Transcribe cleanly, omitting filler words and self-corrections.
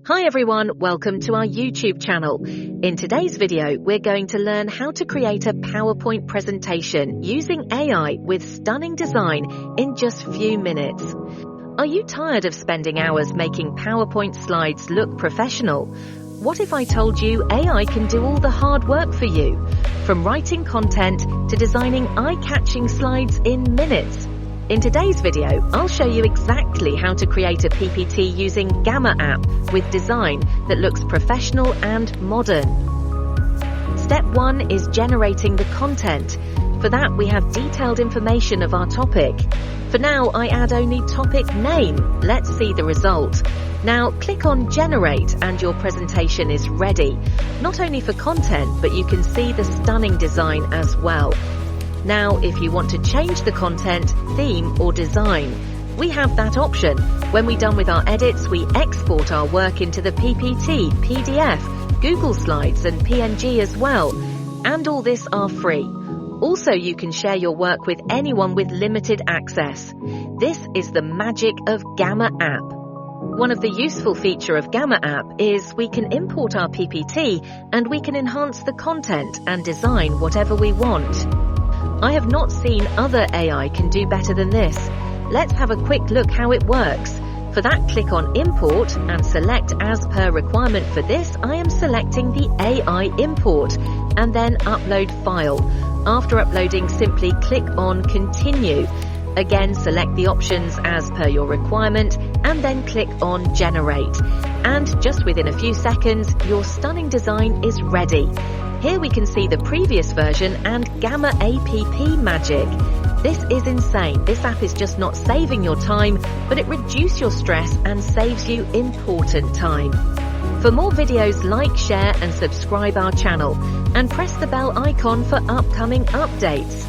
Hi everyone, welcome to our YouTube channel. In today's video, we're going to learn how to create a PowerPoint presentation using AI with stunning design in just few minutes. Are you tired of spending hours making PowerPoint slides look professional? What if I told you AI can do all the hard work for you? From writing content to designing eye-catching slides in minutes. In today's video, I'll show you exactly how to create a PPT using Gamma app with design that looks professional and modern. Step 1 is generating the content. For that, we have detailed information of our topic. For now, I add only topic name. Let's see the result. Now, click on Generate and your presentation is ready. Not only for content, but you can see the stunning design as well. Now, if you want to change the content, theme, or design, we have that option. When we're done with our edits, we export our work into the PPT, PDF, Google Slides, and PNG as well. And all this are free. Also, you can share your work with anyone with limited access. This is the magic of Gamma app. One of the useful features of Gamma app is we can import our PPT and we can enhance the content and design whatever we want. I have not seen other AI can do better than this. Let's have a quick look how it works. For that, click on Import and select as per requirement. For this, I am selecting the AI import and then Upload file. After uploading, simply click on Continue. Again, select the options as per your requirement and then click on Generate. And just within a few seconds, your stunning design is ready. Here we can see the previous version and Gamma APP magic. This is insane. This app is just not saving your time, but it reduces your stress and saves you important time. For more videos, like, share and subscribe our channel and press the bell icon for upcoming updates.